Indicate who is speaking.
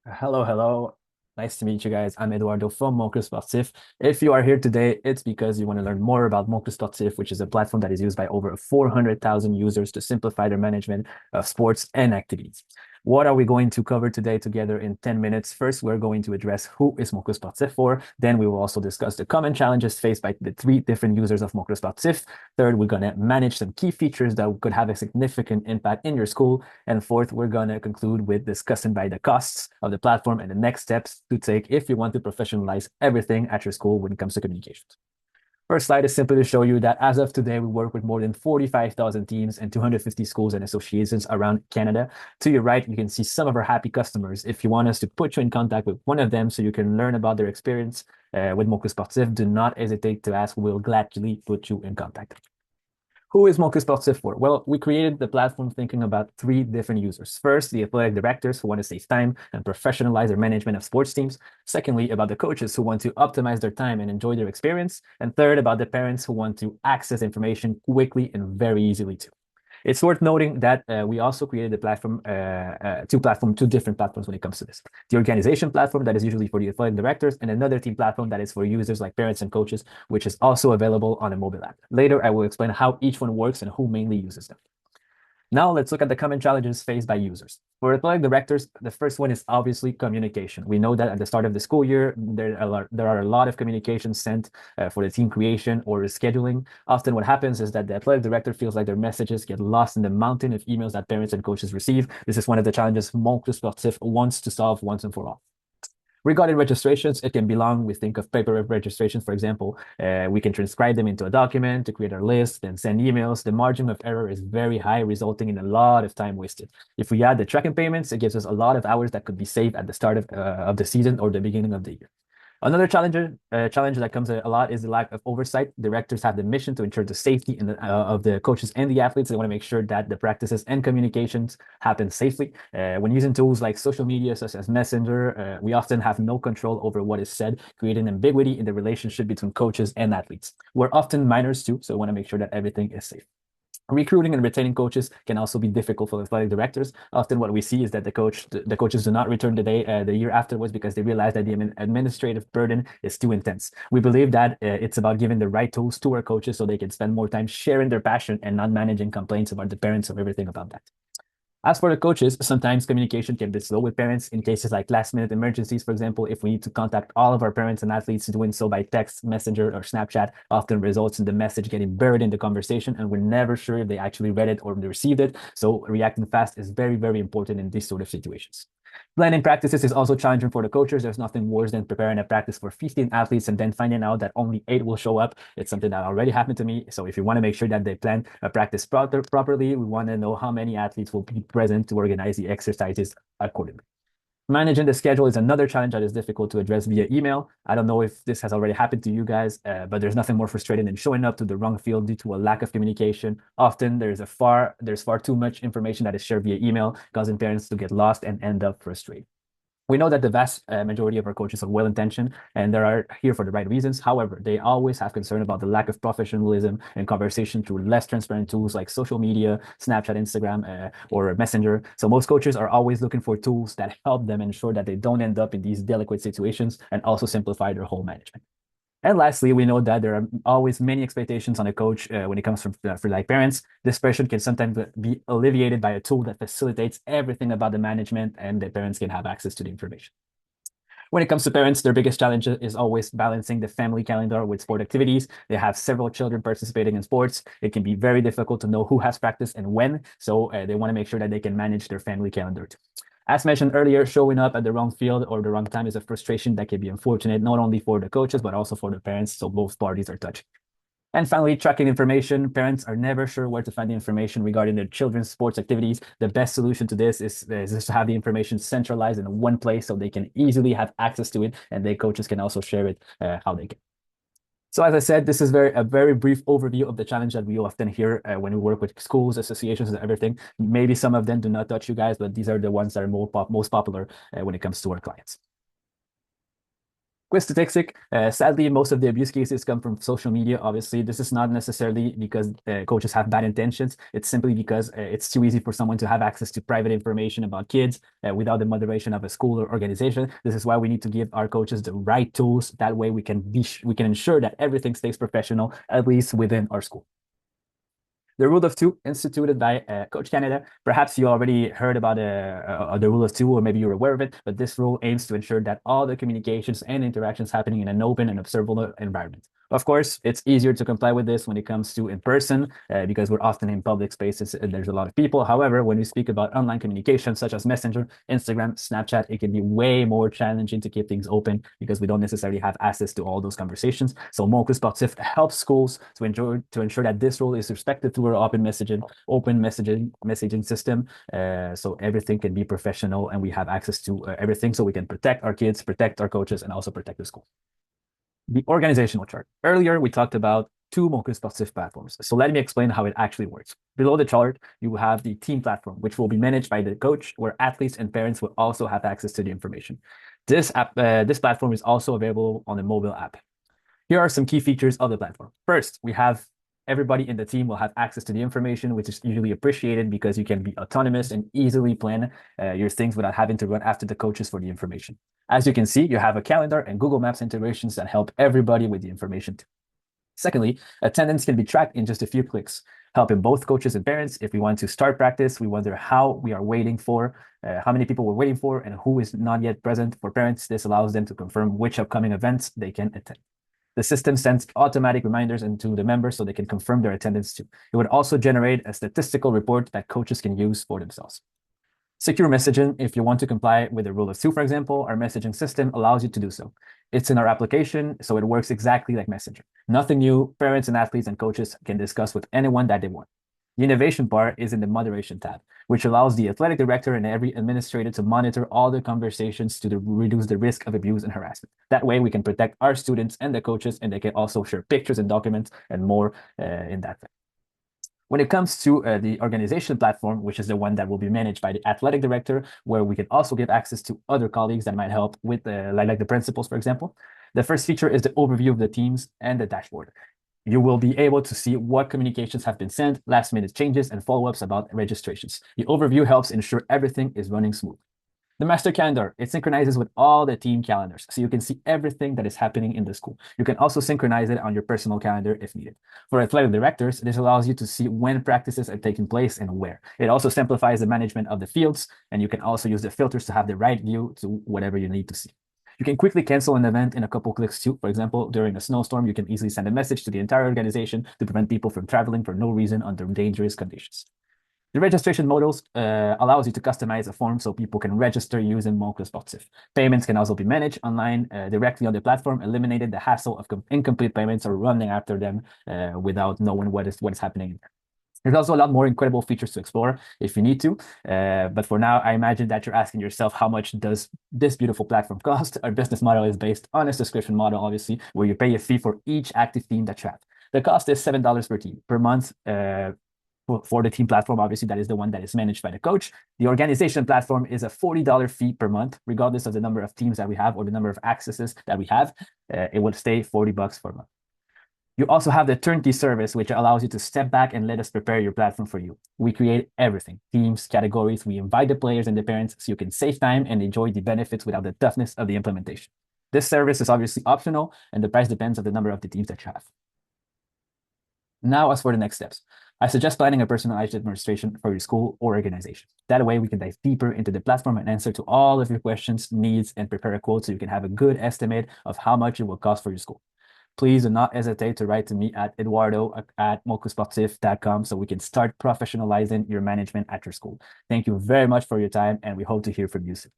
Speaker 1: Hello, hello. Nice to meet you guys. I'm Eduardo from MonClubSportif. If you are here today, it's because you want to learn more about MonClubSportif, which is a platform that is used by over 400,000 users to simplify their management of sports and activities. What are we going to cover today together in 10 minutes? First, we're going to address who is MonClubSportif for. Then we will also discuss the common challenges faced by the three different users of MonClubSportif. Third, we're going to manage some key features that could have a significant impact in your school. And fourth, we're going to conclude with discussing by the costs of the platform and the next steps to take if you want to professionalize everything at your school when it comes to communications. First slide is simply to show you that as of today, we work with more than 45,000 teams and 250 schools and associations around Canada. To your right, you can see some of our happy customers. If you want us to put you in contact with one of them so you can learn about their experience with MonClubSportif, do not hesitate to ask. We'll gladly put you in contact. Who is MonClubSportif for? Well, we created the platform thinking about three different users. First, the athletic directors who want to save time and professionalize their management of sports teams. Secondly, about the coaches who want to optimize their time and enjoy their experience. And third, about the parents who want to access information quickly and very easily too. It's worth noting that we also created the platform, two different platforms when it comes to this. The organization platform that is usually for the athletic directors, and another team platform that is for users like parents and coaches, which is also available on a mobile app. Later, I will explain how each one works and who mainly uses them. Now let's look at the common challenges faced by users. For athletic directors, the first one is obviously communication. We know that at the start of the school year, there are a lot of communications sent for the team creation or scheduling. Often what happens is that the athletic director feels like their messages get lost in the mountain of emails that parents and coaches receive. This is one of the challenges MonClubSportif wants to solve once and for all. Regarding registrations, it can be long. We think of paper registrations, for example. We can transcribe them into a document to create our list, then send emails. The margin of error is very high, resulting in a lot of time wasted. If we add the tracking payments, it gives us a lot of hours that could be saved at the start of the season or the beginning of the year. Another challenge that comes a lot is the lack of oversight. Directors have the mission to ensure the safety of the coaches and the athletes. They want to make sure that the practices and communications happen safely. When using tools like social media, such as Messenger, we often have no control over what is said, creating ambiguity in the relationship between coaches and athletes. We're often minors too, so we want to make sure that everything is safe. Recruiting and retaining coaches can also be difficult for athletic directors. Often what we see is that the coaches do not return the year afterwards because they realize that the administrative burden is too intense. We believe that it's about giving the right tools to our coaches so they can spend more time sharing their passion and not managing complaints about the parents or everything about that. As for the coaches, sometimes communication can be slow with parents in cases like last-minute emergencies. For example, if we need to contact all of our parents and athletes, doing so by text, messenger, or Snapchat often results in the message getting buried in the conversation, and we're never sure if they actually read it or they received it. So reacting fast is very, very important in these sort of situations. Planning practices is also challenging for the coaches. There's nothing worse than preparing a practice for 15 athletes and then finding out that only 8 will show up. It's something that already happened to me. So if you want to make sure that they plan a practice properly, we want to know how many athletes will be present to organize the exercises accordingly. Managing the schedule is another challenge that is difficult to address via email. I don't know if this has already happened to you guys, but there's nothing more frustrating than showing up to the wrong field due to a lack of communication. Often there's far too much information that is shared via email, causing parents to get lost and end up frustrated. We know that the vast majority of our coaches are well-intentioned and they are here for the right reasons. However, they always have concern about the lack of professionalism and conversation through less transparent tools like social media, Snapchat, Instagram, or Messenger. So most coaches are always looking for tools that help them ensure that they don't end up in these delicate situations and also simplify their whole management. And lastly, we know that there are always many expectations on a coach when it comes from for like parents. This pressure can sometimes be alleviated by a tool that facilitates everything about the management, and the parents can have access to the information. When it comes to parents, their biggest challenge is always balancing the family calendar with sport activities. They have several children participating in sports. It can be very difficult to know who has practice and when, so they want to make sure that they can manage their family calendar too. As mentioned earlier, showing up at the wrong field or the wrong time is a frustration that can be unfortunate, not only for the coaches, but also for the parents, so both parties are touched. And finally, tracking information. Parents are never sure where to find the information regarding their children's sports activities. The best solution to this is to have the information centralized in one place so they can easily have access to it, and their coaches can also share it how they can. So as I said, this is a very brief overview of the challenge that we often hear when we work with schools, associations, and everything. Maybe some of them do not touch you guys, but these are the ones that are most popular when it comes to our clients. Quick statistic, sadly, most of the abuse cases come from social media. Obviously, this is not necessarily because coaches have bad intentions. It's simply because it's too easy for someone to have access to private information about kids without the moderation of a school or organization. This is why we need to give our coaches the right tools. That way we can ensure that everything stays professional, at least within our school. The rule of two, instituted by Coach Canada. Perhaps you already heard about the rule of two, or maybe you're aware of it, but this rule aims to ensure that all the communications and interactions happening in an open and observable environment. Of course, it's easier to comply with this when it comes to in person because we're often in public spaces and there's a lot of people. However, when we speak about online communication, such as Messenger, Instagram, Snapchat, it can be way more challenging to keep things open because we don't necessarily have access to all those conversations. So MonClubSportif helps schools to ensure that this rule is respected through our open messaging system. So everything can be professional and we have access to everything so we can protect our kids, protect our coaches, and also protect the school. The organizational chart. Earlier, we talked about two MonClubSportif platforms. So let me explain how it actually works. Below the chart, you have the team platform, which will be managed by the coach, where athletes and parents will also have access to the information. This platform is also available on the mobile app. Here are some key features of the platform. First, we have everybody in the team will have access to the information, which is usually appreciated because you can be autonomous and easily plan your things without having to run after the coaches for the information. As you can see, you have a calendar and Google Maps integrations that help everybody with the information too. Secondly, attendance can be tracked in just a few clicks, helping both coaches and parents. If we want to start practice, we wonder how we are waiting for, how many people we're waiting for, and who is not yet present. For parents, this allows them to confirm which upcoming events they can attend. The system sends automatic reminders into the members so they can confirm their attendance too. It would also generate a statistical report that coaches can use for themselves. Secure messaging. If you want to comply with the rule of two, for example, our messaging system allows you to do so. It's in our application, so it works exactly like Messenger. Nothing new. Parents and athletes and coaches can discuss with anyone that they want. The innovation part is in the moderation tab, which allows the athletic director and every administrator to monitor all the conversations to reduce the risk of abuse and harassment. That way, we can protect our students and the coaches, and they can also share pictures and documents and more in that way. When it comes to the organization platform, which is the one that will be managed by the athletic director, where we can also give access to other colleagues that might help with, like the principals, for example. The first feature is the overview of the teams and the dashboard. You will be able to see what communications have been sent, last-minute changes, and follow-ups about registrations. The overview helps ensure everything is running smooth. The master calendar, it synchronizes with all the team calendars, so you can see everything that is happening in the school. You can also synchronize it on your personal calendar if needed. For athletic directors, this allows you to see when practices are taking place and where. It also simplifies the management of the fields, and you can also use the filters to have the right view to whatever you need to see. You can quickly cancel an event in a couple clicks too. For example, during a snowstorm, you can easily send a message to the entire organization to prevent people from traveling for no reason under dangerous conditions. The registration modules allows you to customize a form so people can register using MonClubSportif. Payments can also be managed online directly on the platform, eliminating the hassle of incomplete payments or running after them without knowing what is happening. There's also a lot more incredible features to explore if you need to. But for now, I imagine that you're asking yourself, how much does this beautiful platform cost? Our business model is based on a subscription model, obviously, where you pay a fee for each active team that you have. The cost is $7 per team per month. For the team platform, obviously, that is the one that is managed by the coach. The organization platform is a $40 fee per month, regardless of the number of teams that we have or the number of accesses that we have. It will stay $40 per month. You also have the turnkey service, which allows you to step back and let us prepare your platform for you. We create everything, teams, categories. We invite the players and the parents so you can save time and enjoy the benefits without the toughness of the implementation. This service is obviously optional, and the price depends on the number of the teams that you have. Now, as for the next steps, I suggest planning a personalized administration for your school or organization. That way, we can dive deeper into the platform and answer to all of your questions, needs, and prepare a quote so you can have a good estimate of how much it will cost for your school. Please do not hesitate to write to me at eduardo@monclubsportif.com so we can start professionalizing your management at your school. Thank you very much for your time, and we hope to hear from you soon.